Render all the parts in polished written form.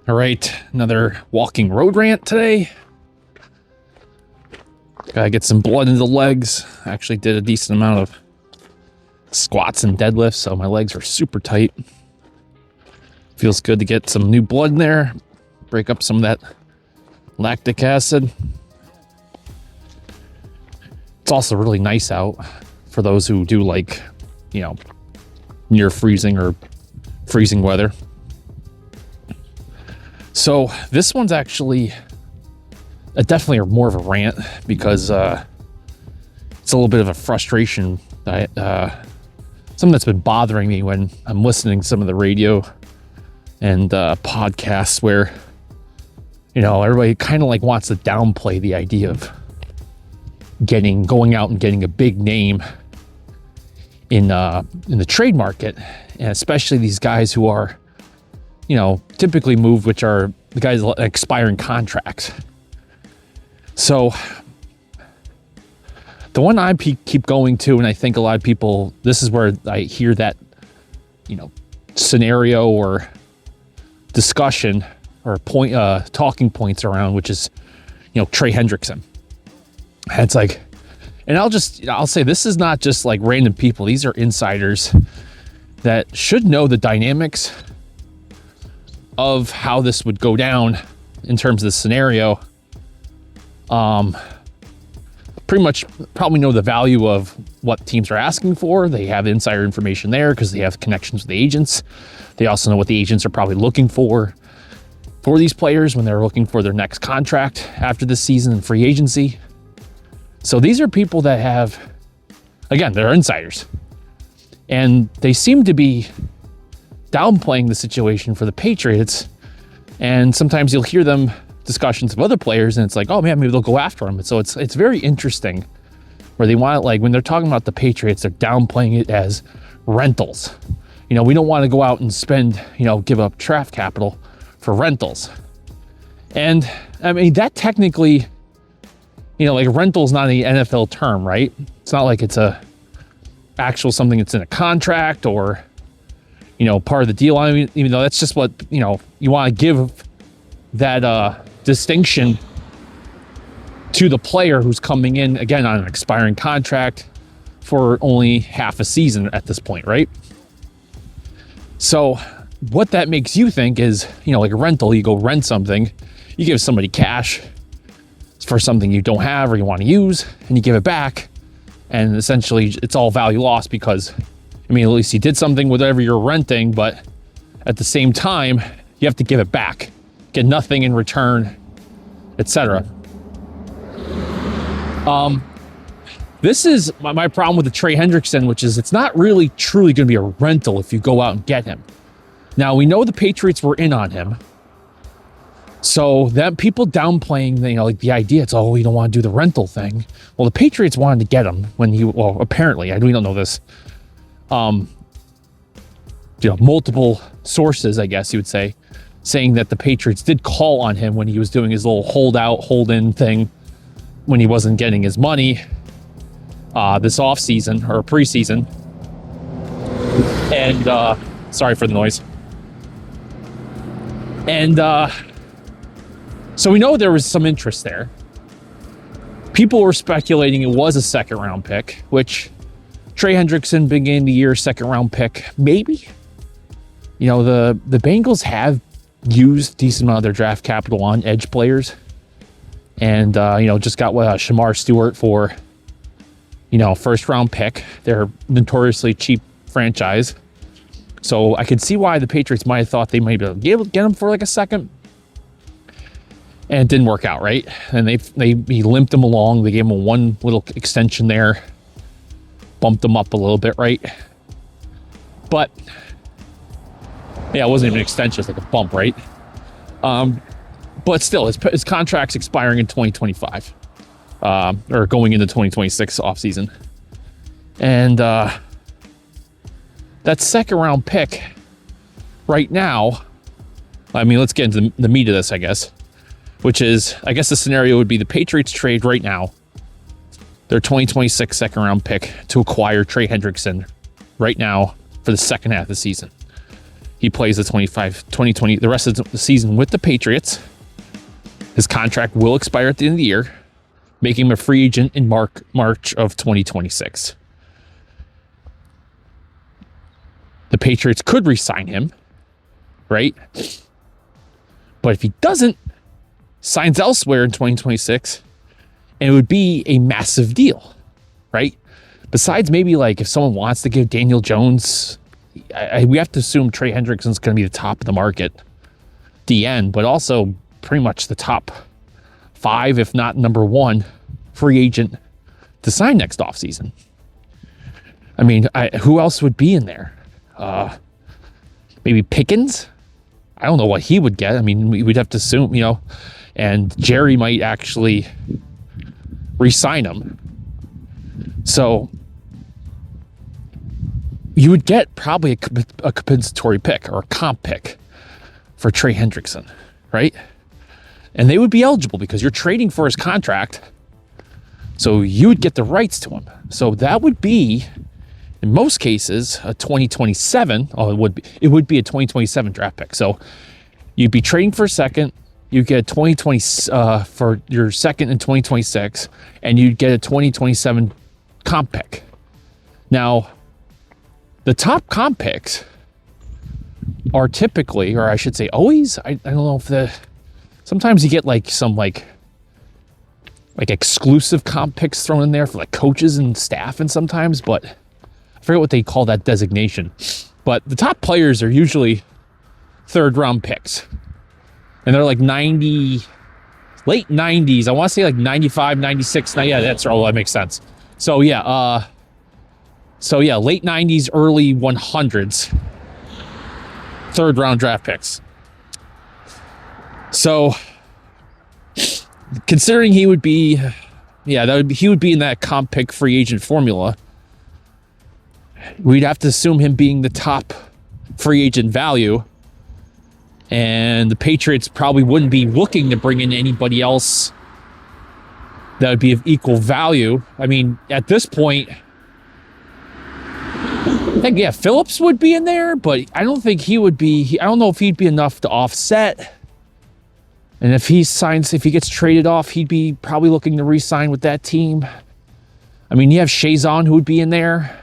All right, another walking road rant today. Gotta get some blood into the legs. I actually did a decent amount of squats and deadlifts, so my legs are super tight. Feels good to get some new blood in there, break up some of that lactic acid. It's also really nice out for those who do like, near freezing or freezing weather. So this one's actually definitely more of a rant because it's a little bit of a frustration. Something that's been bothering me when I'm listening to some of the radio and podcasts where, everybody kind of like wants to downplay the idea of going out and getting a big name in the trade market, and especially these guys who are, typically moved, which are the guys expiring contracts. So the one I keep going to, and I think a lot of people, this is where I hear that, scenario or discussion or talking points around, which is, Trey Hendrickson. And it's like, and I'll say this is not just like random people. These are insiders that should know the dynamics of how this would go down in terms of the scenario. Pretty much probably know the value of what teams are asking for. They have insider information there because they have connections with the agents. They also know what the agents are probably looking for these players when they're looking for their next contract after this season and free agency. So these are people that have, again, they're insiders. And they seem to be downplaying the situation for the Patriots. And sometimes you'll hear them discussions of other players and it's like, oh man, maybe they'll go after them. And so it's very interesting where they want, like, when they're talking about the Patriots, they're downplaying it as rentals. We don't want to go out and spend, give up draft capital for rentals. And I mean, that technically, like rental's not an NFL term, right? It's not like it's a actual something that's in a contract or, part of the deal. I mean, even though that's just what, you want to give that distinction to the player who's coming in, again, on an expiring contract for only half a season at this point, right? So what that makes you think is, like a rental, you go rent something, you give somebody cash for something you don't have or you want to use, and you give it back, and essentially it's all value lost because, at least you did something with whatever you're renting, but at the same time, you have to give it back, get nothing in return, etc. This is my problem with the Trey Hendrickson, which is it's not really truly going to be a rental if you go out and get him. Now, we know the Patriots were in on him. So that people downplaying, the idea, it's, oh, you don't want to do the rental thing. Well, the Patriots wanted to get him when apparently, we don't know this. Multiple sources, I guess you would say, saying that the Patriots did call on him when he was doing his little hold-in thing when he wasn't getting his money this offseason or preseason. And sorry for the noise. And so we know there was some interest there. People were speculating it was a second-round pick, which Trey Hendrickson, beginning of the year, second-round pick, maybe. The Bengals have used a decent amount of their draft capital on edge players. And, just got Shamar Stewart for, first-round pick. They're notoriously cheap franchise. So I could see why the Patriots might have thought they might be able to get him for like a second. And it didn't work out, right? And he limped him along. They gave him one little extension there. Bumped him up a little bit, right? But, yeah, it wasn't even an extension. It's like a bump, right? But still, his contract's expiring in 2025. Or going into 2026 offseason. And that second-round pick right now, let's get into the meat of this, I guess. Which is, I guess the scenario would be the Patriots trade right now their 2026 second-round pick to acquire Trey Hendrickson right now for the second half of the season. he plays the 2020, the rest of the season with the Patriots. His contract will expire at the end of the year, making him a free agent in March of 2026. The Patriots could re-sign him, right? But if he doesn't, signs elsewhere in 2026, and it would be a massive deal, right? Besides maybe like if someone wants to give Daniel Jones, we have to assume Trey Hendrickson's going to be the top of the market, DN, but also pretty much the top 5, if not number 1, free agent to sign next offseason. I mean, who else would be in there? Maybe Pickens? I don't know what he would get. I mean, we'd have to assume, and Jerry might actually re-sign him. So you would get probably a compensatory pick or a comp pick for Trey Hendrickson, right? And they would be eligible because you're trading for his contract. So you would get the rights to him. So that would be, in most cases, a 2027. Oh, it would be a 2027 draft pick. So you'd be trading for a second. You get 2020 for your second in 2026, and you'd get a 2027 comp pick. Now, the top comp picks are typically, or I should say always, I don't know if sometimes you get like some like exclusive comp picks thrown in there for like coaches and staff, and sometimes, but I forget what they call that designation. But the top players are usually 3rd round picks. And they're like late 90s. I want to say like 95, 96. Yeah, that's all. That makes sense. So yeah, late 90s, early 100s. 3rd round draft picks. So considering he would be in that comp pick free agent formula, we'd have to assume him being the top free agent value. And the Patriots probably wouldn't be looking to bring in anybody else that would be of equal value. I mean, at this point, I think, Phillips would be in there, but I don't think he would be. I don't know if he'd be enough to offset. And if he gets traded off, he'd be probably looking to re-sign with that team. I mean, you have Chazon who would be in there,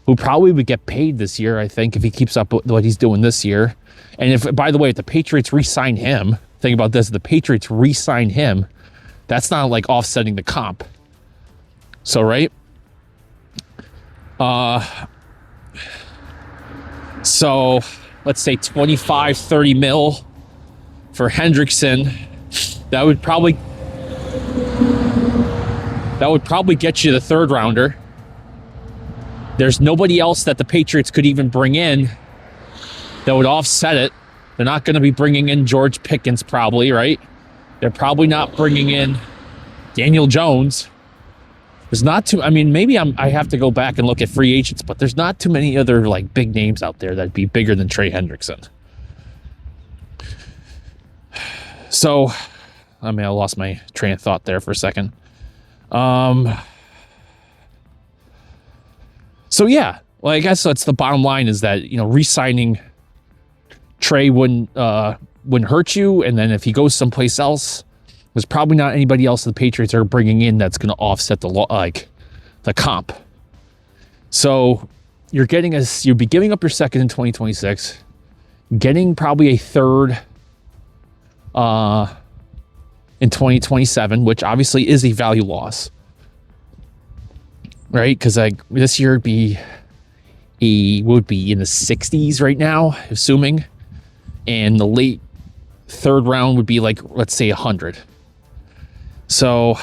who probably would get paid this year, I think, if he keeps up with what he's doing this year. And if, by the way, if the Patriots re-sign him, think about this, if the Patriots re-sign him, that's not like offsetting the comp. So, right? So let's say 25, 30 mil for Hendrickson. That would probably get you the 3rd rounder. There's nobody else that the Patriots could even bring in that would offset it. They're not going to be bringing in George Pickens probably, right? They're probably not bringing in Daniel Jones. There's not too, I mean, maybe I have to go back and look at free agents, but there's not too many other like big names out there that'd be bigger than Trey Hendrickson. So, I lost my train of thought there for a second. So yeah, well, I guess that's the bottom line is that, re-signing Trey wouldn't hurt you. And then if he goes someplace else, there's probably not anybody else the Patriots are bringing in that's going to offset the comp. So you'd be giving up your second in 2026, getting probably a 3rd in 2027, which obviously is a value loss, right? Because this year would be in the 60s right now, assuming, and the late 3rd round would be like, let's say 100. So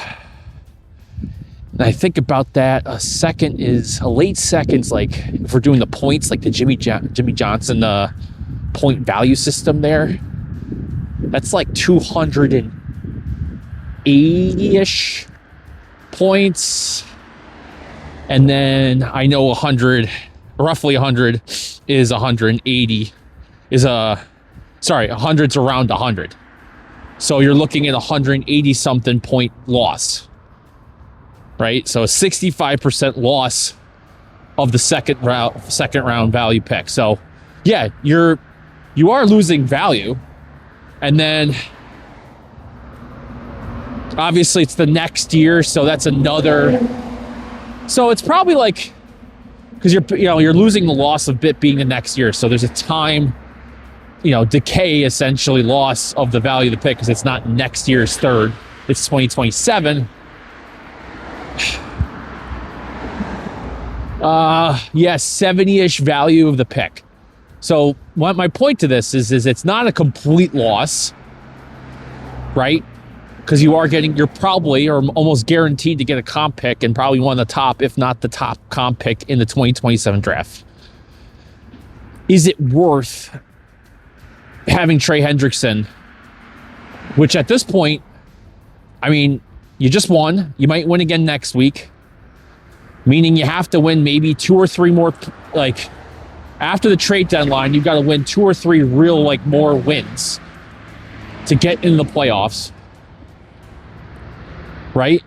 I think about that. A late second's like, if we're doing the points, like the Jimmy Johnson point value system there, that's like 280-ish points. And then I know roughly 100 is 180, 100's around 100. So you're looking at 180 something point loss, right? So a 65% loss of the second round value pick. So yeah, you are losing value. And then obviously it's the next year, so that's another. So it's probably like, because you're losing the loss of bit being the next year. So there's a time, decay, essentially loss of the value of the pick, because it's not next year's third, it's 2027. Yes, 70-ish value of the pick. So what my point to this is it's not a complete loss, right? Because you're probably or almost guaranteed to get a comp pick, and probably one of the top, if not the top comp pick in the 2027 draft. Is it worth having Trey Hendrickson, which at this point, I mean, you just won. You might win again next week, meaning you have to win maybe 2 or 3 more, like after the trade deadline, you've got to win 2 or 3 real, like, more wins to get in the playoffs. Right?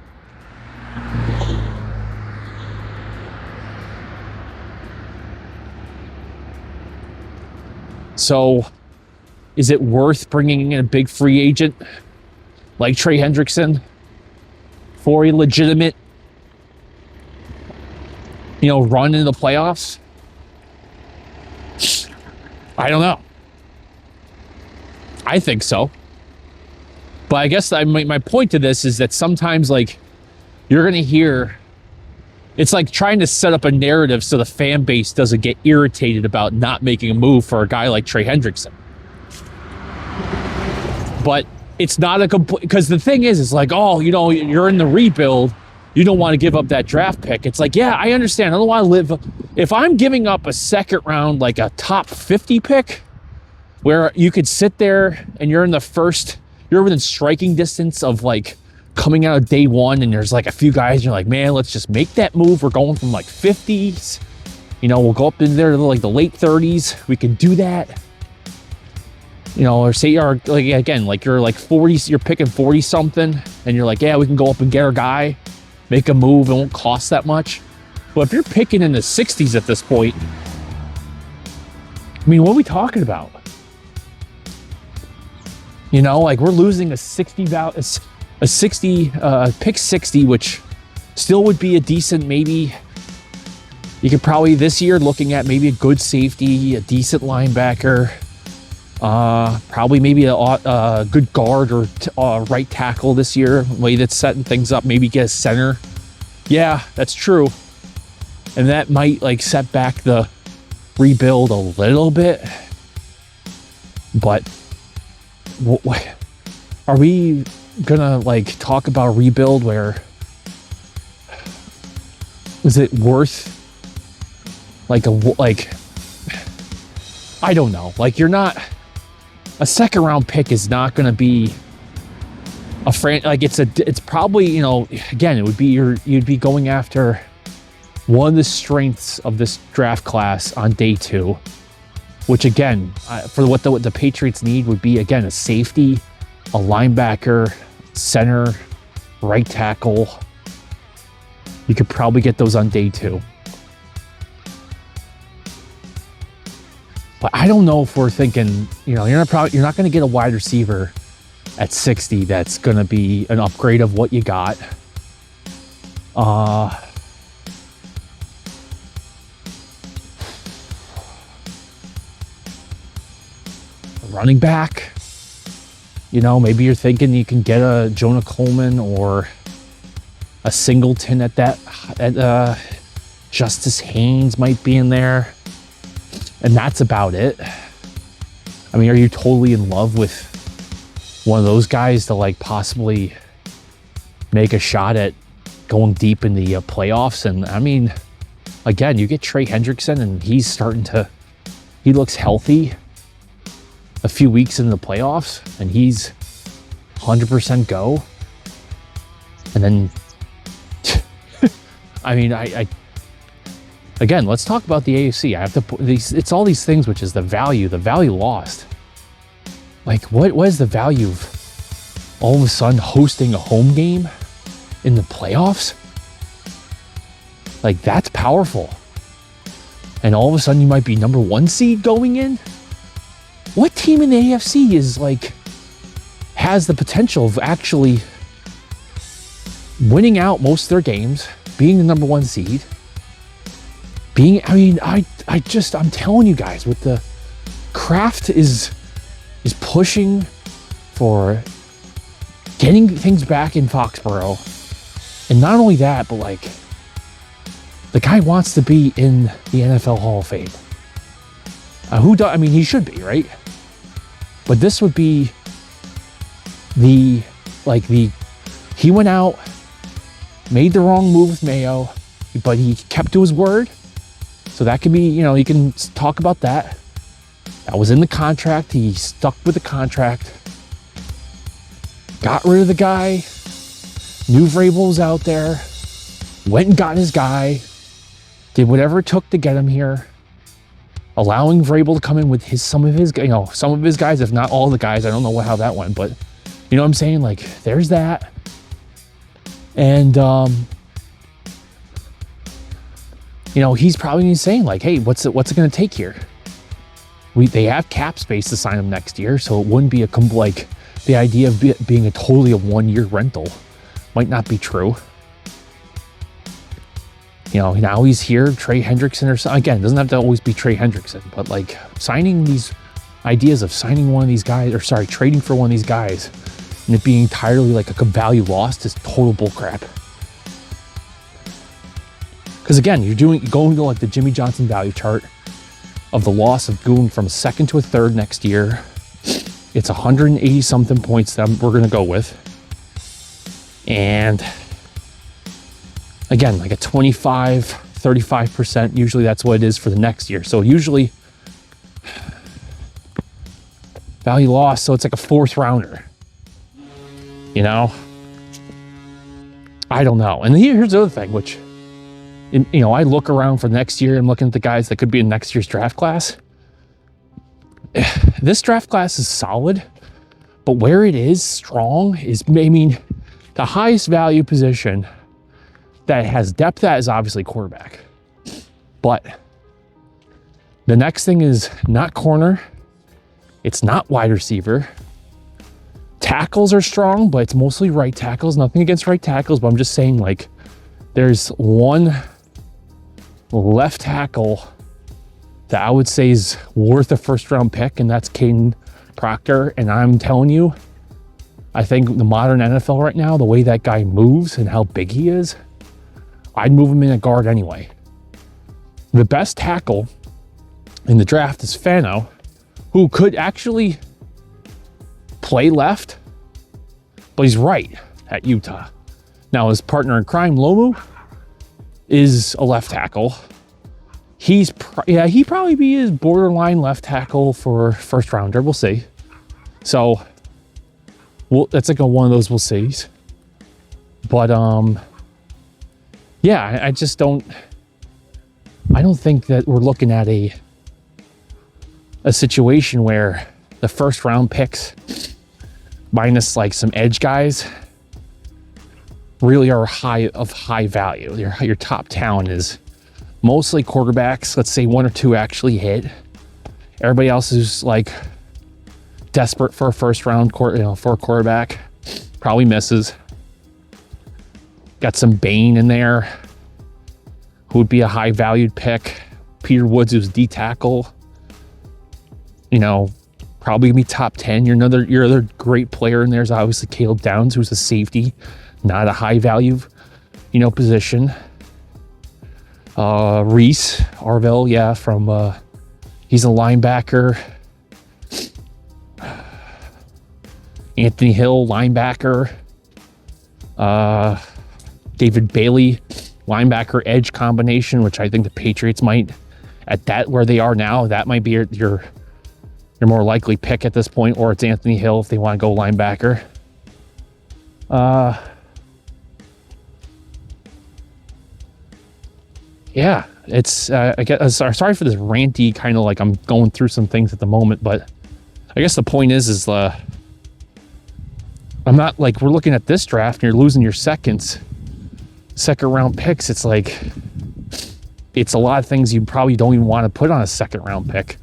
So, is it worth bringing in a big free agent like Trey Hendrickson for a legitimate, run in the playoffs? I don't know. I think so. But I guess my point to this is that sometimes, like, you're going to hear, it's like trying to set up a narrative so the fan base doesn't get irritated about not making a move for a guy like Trey Hendrickson. But it's not a complete, because the thing is like, you're in the rebuild, you don't want to give up that draft pick. It's like, yeah, I understand. I don't want to live. If I'm giving up a second round, like a top 50 pick, where you could sit there and you're within striking distance of, like, coming out of day one, and there's like a few guys, and you're like, man, let's just make that move. We're going from like 50s, we'll go up in there to like the late 30s. We can do that. Or say you're like, again, like you're like 40s, you're picking 40 something, and you're like, yeah, we can go up and get our guy, make a move, it won't cost that much. But if you're picking in the 60s at this point, I mean, what are we talking about? Like we're losing a 60 pick 60, which still would be a decent, maybe you could probably this year looking at maybe a good safety, a decent linebacker, probably maybe a good guard or right tackle this year, way that's setting things up, maybe get a center. Yeah, that's true. And that might like set back the rebuild a little bit, but are we gonna like talk about rebuild where is it worth I don't know, like you're not a second round pick is not gonna be it's probably again it would be you'd be going after one of the strengths of this draft class on day 2, which again, for what the Patriots need would be, again, a safety, a linebacker, center, right tackle. You could probably get those on day 2. But I don't know if we're thinking, you're not going to get a wide receiver at 60 that's going to be an upgrade of what you got. Running back, maybe you're thinking you can get a Jonah Coleman or a Singleton at Justice Haynes might be in there, and that's about it. I mean, are you totally in love with one of those guys to like possibly make a shot at going deep in the playoffs? And I mean, again, you get Trey Hendrickson and he looks healthy a few weeks in the playoffs and he's 100% go. And then, I mean, I again, let's talk about the AFC. I have to put these, it's all these things, which is the value lost. Like, what is the value of all of a sudden hosting a home game in the playoffs? Like, that's powerful. and all of a sudden you might be number 1 seed going in. What team in the AFC is like, has the potential of actually winning out most of their games, being the number 1 seed, I'm telling you guys, with the Kraft is pushing for getting things back in Foxborough. And not only that, but like, the guy wants to be in the NFL Hall of Fame. He should be, right? But this would be he went out, made the wrong move with Mayo, but he kept to his word. So that could be, you can talk about that. That was in the contract. He stuck with the contract. Got rid of the guy. Knew Vrabel was out there. Went and got his guy. Did whatever it took to get him here. Allowing Vrabel to come in with some of his guys, if not all the guys. I don't know how that went, but you know what I'm saying? Like, there's that. And, he's probably saying like, hey, what's it going to take here? They have cap space to sign him next year, so it wouldn't be the idea of being a totally 1-year rental might not be true. Now he's here, Trey Hendrickson or something. Again, it doesn't have to always be Trey Hendrickson, but like signing these ideas of signing one of these guys, trading for one of these guys, and it being entirely like a value lost is total bullcrap. Because again, you're going to like the Jimmy Johnson value chart of the loss of going from a 2nd to a 3rd next year. It's 180 something points that we're going to go with. And again, like a 25, 35%, usually that's what it is for the next year. So usually value loss, so it's like a 4th rounder. I don't know. And here's the other thing, which, I look around for next year. I'm looking at the guys that could be in next year's draft class. This draft class is solid, but where it is strong is, the highest value position that has depth at is obviously quarterback. But the next thing is not corner. It's not wide receiver. Tackles are strong, but it's mostly right tackles. Nothing against right tackles, but I'm just saying, like, there's one left tackle that I would say is worth a 1st-round pick, and that's Caden Proctor. And I'm telling you, I think the modern NFL right now, the way that guy moves and how big he is, I'd move him in a guard anyway. The best tackle in the draft is Fano, who could actually play left, but he's right at Utah. Now, his partner in crime, Lomu, is a left tackle. He probably be his borderline left tackle for 1st rounder. We'll see. So, that's like one of those we'll sees. But, yeah, I just don't think that we're looking at a situation where the 1st-round picks, minus like some edge guys, really are high value. Your top talent is mostly quarterbacks. Let's say 1 or 2 actually hit. Everybody else is like desperate for a 1st-round for a quarterback. Probably misses. Got some Bain in there, who would be a high-valued pick. Peter Woods, who's D tackle. Probably gonna be top 10. Your other great player in there is obviously Caleb Downs, who's a safety, not a high-value, position. Reese Arvell, he's a linebacker. Anthony Hill, linebacker. David Bailey, linebacker edge combination, which I think the Patriots might, at that where they are now, that might be your more likely pick at this point, or it's Anthony Hill if they want to go linebacker. Yeah, it's I guess sorry for this ranty kind of like I'm going through some things at the moment, but I guess the point is I'm not like, we're looking at this draft and you're losing your second round picks. It's like, it's a lot of things you probably don't even want to put on a second round pick.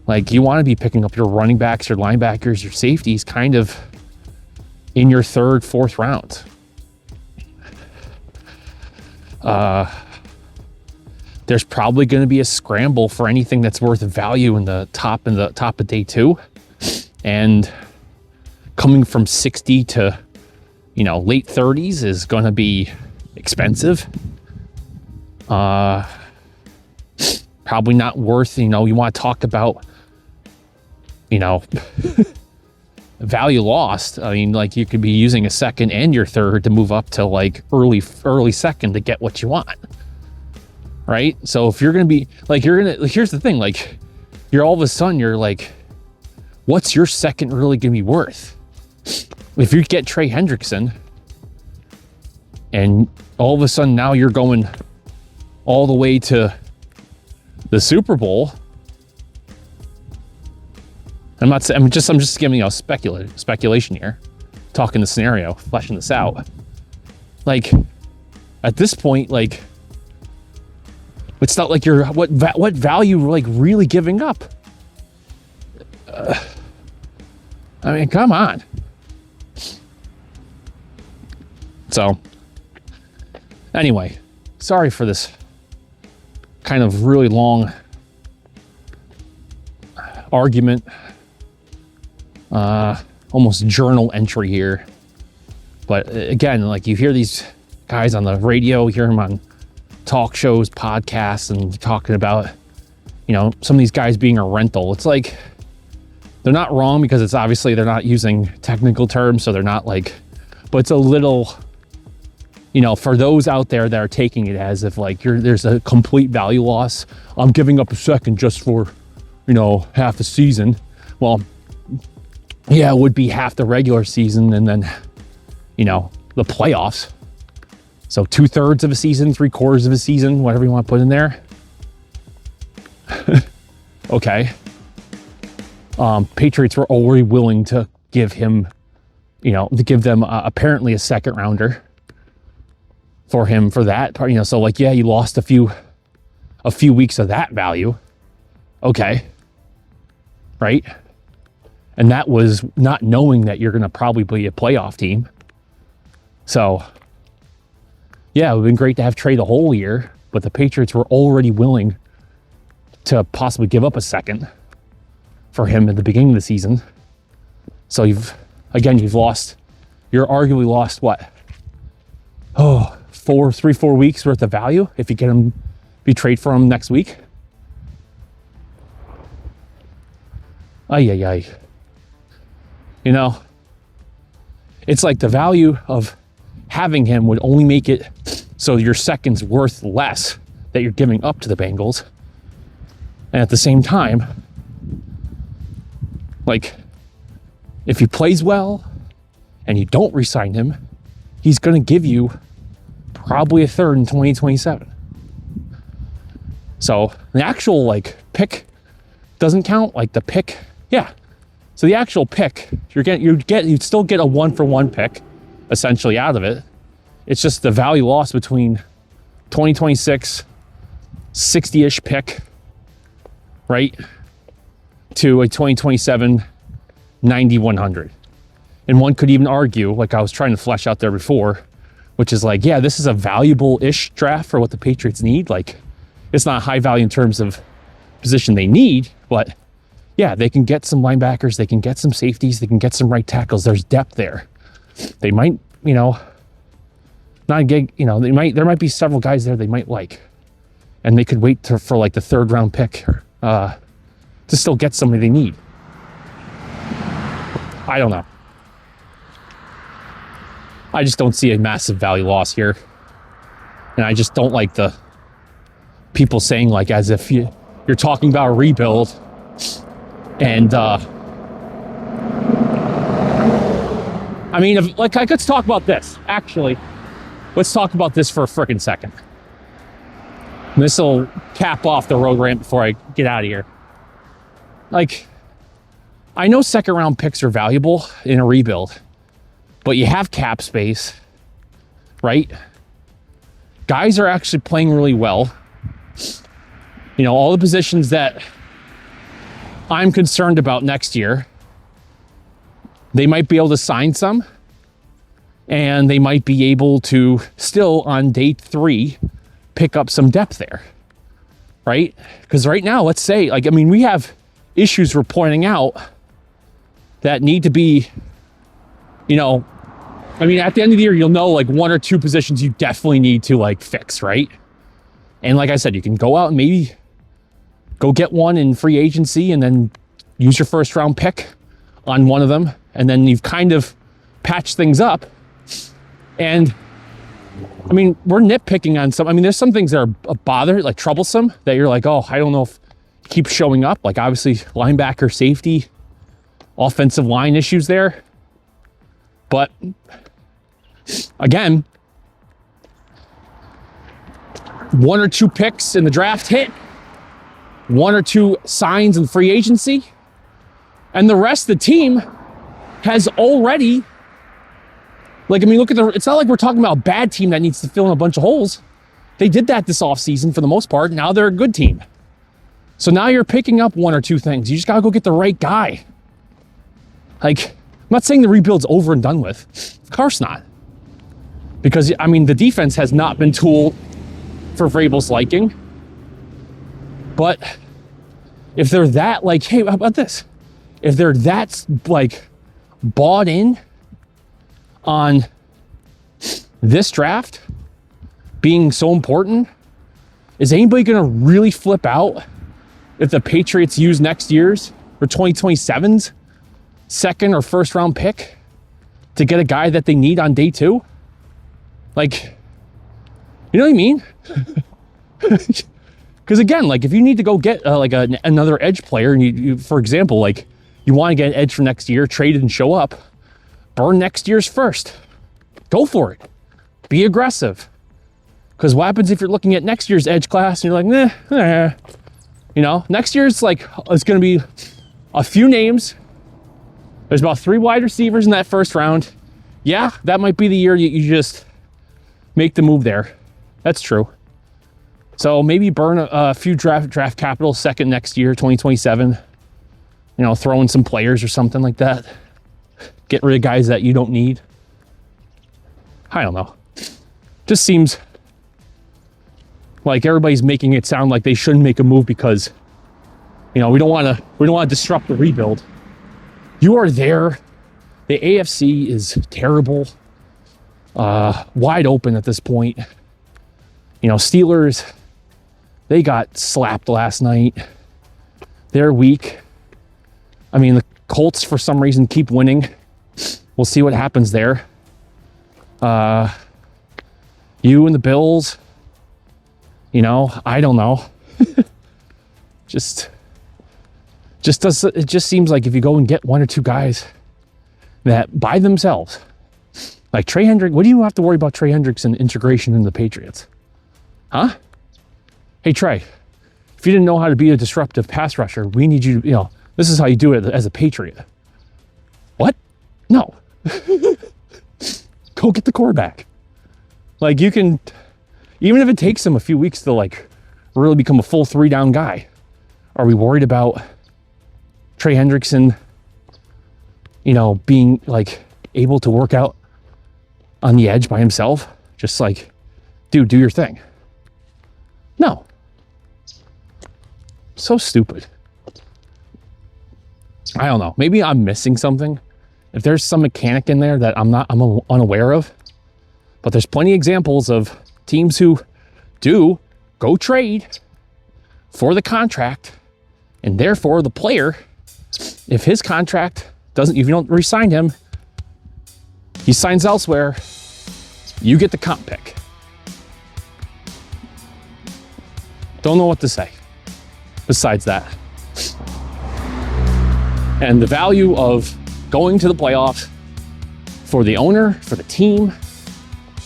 Like, you want to be picking up your running backs, your linebackers, your safeties kind of in your third, fourth round. There's probably going to be a scramble for anything that's worth value in the top of day 2. And coming from 60 to, late 30s is going to be expensive. Probably not worth, you want to talk about, value lost. I mean, like, you could be using a second and your third to move up to like early second to get what you want. Right? So if you're going to be like, here's the thing, like, you're all of a sudden, you're like, what's your second really going to be worth? If you get Trey Hendrickson and all of a sudden now you're going all the way to the Super Bowl, I'm just giving speculation here, talking the scenario, fleshing this out. Like, at this point, like, it's not like you're what value like really giving up. I mean, come on. So, anyway, sorry for this kind of really long argument. Almost journal entry here. But again, like, you hear these guys on the radio, you hear them on talk shows, podcasts, and talking about, some of these guys being a rental. It's like, they're not wrong, because it's obviously they're not using technical terms, so they're not like, but it's a little, for those out there that are taking it as if like there's a complete value loss. I'm giving up a second just for, half a season. Well, yeah, it would be half the regular season and then, the playoffs. So 2/3 of a season, 3/4 of a season, whatever you want to put in there. Okay. Patriots were already willing to give him, to give them apparently a second rounder for him for that part. So like, yeah, you lost a few weeks of that value. Okay. Right. And that was not knowing that you're going to probably be a playoff team. So, yeah, it would have been great to have Trey the whole year, but the Patriots were already willing to possibly give up a second for him at the beginning of the season. So you've arguably lost what? 4 weeks worth of value if you get him, if you trade for him next week. Ay. It's like the value of having him would only make it so your second's worth less that you're giving up to the Bengals. And at the same time, like, if he plays well and you don't re-sign him, he's going to give you probably a third in 2027. So the actual like pick doesn't count. Like the pick, yeah. So the actual pick, you'd still get a 1-for-1 pick essentially out of it. It's just the value loss between 2026 60-ish pick, right, to a 2027 90-100. And one could even argue, like I was trying to flesh out there before, which is like, yeah, this is a valuable-ish draft for what the Patriots need. Like, it's not high value in terms of position they need, but yeah, they can get some linebackers, they can get some safeties, they can get some right tackles. There's depth there. They might, not get, there might be several guys there they might like, and they could wait for like the third round pick to still get somebody they need. I don't know. I just don't see a massive value loss here. And I just don't like the people saying like as if you're talking about a rebuild and I mean, let's talk about this. Actually, let's talk about this for a frickin' second. This will cap off the road rant before I get out of here. Like, I know second round picks are valuable in a rebuild, but you have cap space, right? Guys are actually playing really well. all the positions that I'm concerned about next year, they might be able to sign some, and they might be able to still on day 3 pick up some depth there, right? Because right now, let's say, we have issues we're pointing out that need to be, at the end of the year, you'll know 1 or 2 positions you definitely need to fix, right? And like I said, you can go out and maybe go get one in free agency and then use your first round pick on one of them. And then you've kind of patched things up. And we're nitpicking on some. There's some things that are troublesome that you're like, oh, I don't know if it keeps showing up. Obviously, linebacker, safety, offensive line issues there. But again, 1 or 2 picks in the draft hit, 1 or 2 signs in free agency, and the rest of the team has already. Look at it's not like we're talking about a bad team that needs to fill in a bunch of holes. They did that this offseason for the most part. Now they're a good team. So now you're picking up 1 or 2 things. You just got to go get the right guy. I'm not saying the rebuild's over and done with. Of course not. Because, the defense has not been tooled for Vrabel's liking. But if they're that, hey, how about this? If they're that, bought in on this draft being so important, is anybody going to really flip out if the Patriots use next year's or 2027's second or first round pick to get a guy that they need on day 2? You know what I mean? Because again, if you need to go get another edge player, and you for example, you want to get an edge for next year, trade and show up, burn next year's first. Go for it. Be aggressive. Because what happens if you're looking at next year's edge class and you're like, next year's it's going to be a few names. There's about 3 wide receivers in that first round. Yeah, that might be the year you just make the move there. That's true. So maybe burn a few draft capital second next year, 2027. Throw in some players or something like that. Get rid of guys that you don't need. I don't know. Just seems like everybody's making it sound like they shouldn't make a move because, we don't want to disrupt the rebuild. You are there. The AFC is terrible. Wide open at this point. Steelers, they got slapped last night. They're weak. The Colts, for some reason, keep winning. We'll see what happens there. You and the Bills, I don't know. It just seems like if you go and get 1 or 2 guys that by themselves, like Trey Hendrickson, what do you have to worry about Trey Hendrickson integration in the Patriots? Huh? Hey, Trey, if you didn't know how to be a disruptive pass rusher, we need you, this is how you do it as a Patriot. What? No. Go get the quarterback. You can, even if it takes him a few weeks to really become a full 3-down guy, are we worried about Trey Hendrickson, being able to work out on the edge by himself? Just dude, do your thing. No. So stupid. I don't know. Maybe I'm missing something. If there's some mechanic in there that I'm unaware of, but there's plenty of examples of teams who do go trade for the contract, and therefore the player, if his contract if you don't re-sign him, he signs elsewhere, you get the comp pick. Don't know what to say besides that. And the value of going to the playoffs for the owner, for the team,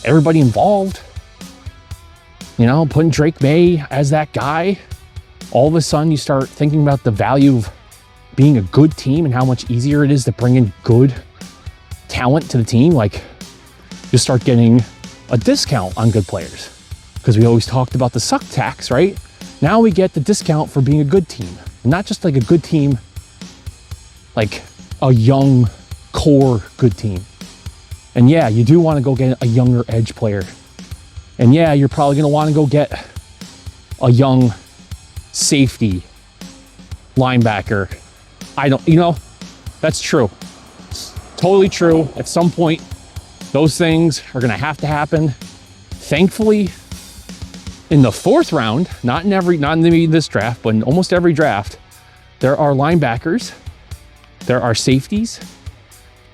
everybody involved, putting Drake May as that guy, all of a sudden you start thinking about the value of being a good team and how much easier it is to bring in good talent to the team. You start getting a discount on good players because we always talked about the suck tax, right? now we get the discount for being a good team. Not just like a good team, like a young core good team. And yeah, you do want to go get a younger edge player. And yeah, you're probably going to want to go get a young safety, linebacker. That's true. Totally true. At some point, those things are going to have to happen. Thankfully, in the fourth round, not in this draft, but in almost every draft, there are linebackers, there are safeties,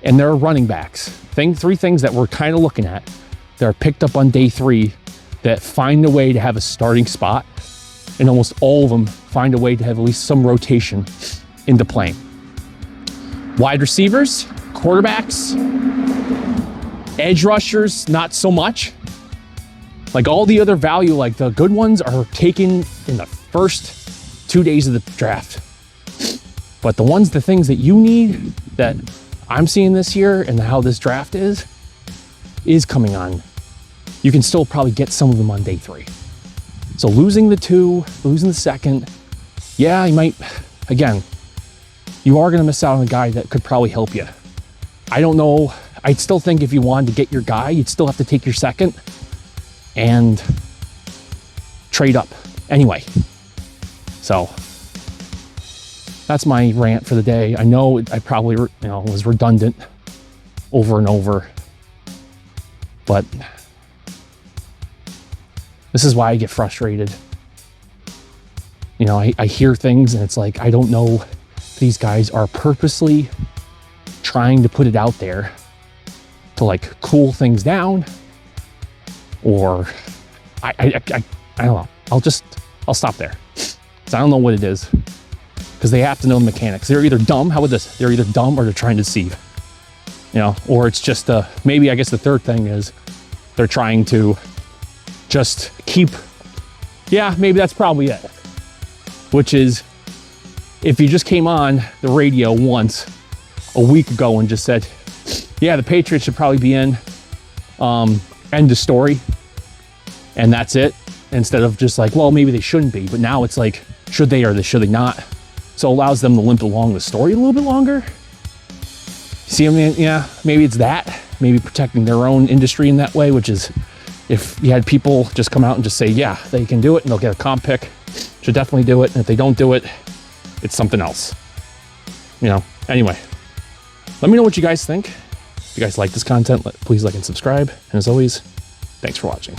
and there are running backs. Three things that we're kind of looking at that are picked up on day 3 that find a way to have a starting spot, and almost all of them find a way to have at least some rotation into playing. Wide receivers, quarterbacks, edge rushers, not so much. Like all the other value, like the good ones are taken in the first 2 days of the draft. But the things that you need, that I'm seeing this year and how this draft is coming on. You can still probably get some of them on day 3. So losing the 2, losing the second, yeah, you might, again, you are going to miss out on a guy that could probably help you. I don't know. I still think if you wanted to get your guy, you'd still have to take your second and trade up anyway. So that's my rant for the day. I know I probably was redundant over and over, but this is why I get frustrated. I hear things and it's like, I don't know if these guys are purposely trying to put it out there to like cool things down, or I don't know. I'll stop there. 'Cause I don't know what it is. Because they have to know the mechanics. They're either dumb. How about this? They're either dumb or they're trying to deceive. Or it's just maybe I guess the third thing is they're trying to just keep. Yeah, maybe that's probably it. Which is, if you just came on the radio once a week ago and just said, yeah, the Patriots should probably be in, end of story, and that's it, instead of just like, well, maybe they shouldn't be, but now it's like, should they or should they not? So it allows them to limp along the story a little bit longer. See, yeah, maybe it's that, maybe protecting their own industry in that way, which is, if you had people just come out and just say, yeah, they can do it and they'll get a comp pick, should definitely do it, and if they don't do it, it's something else. Anyway, let me know what you guys think. If you guys like this content, please like and subscribe. And as always, thanks for watching.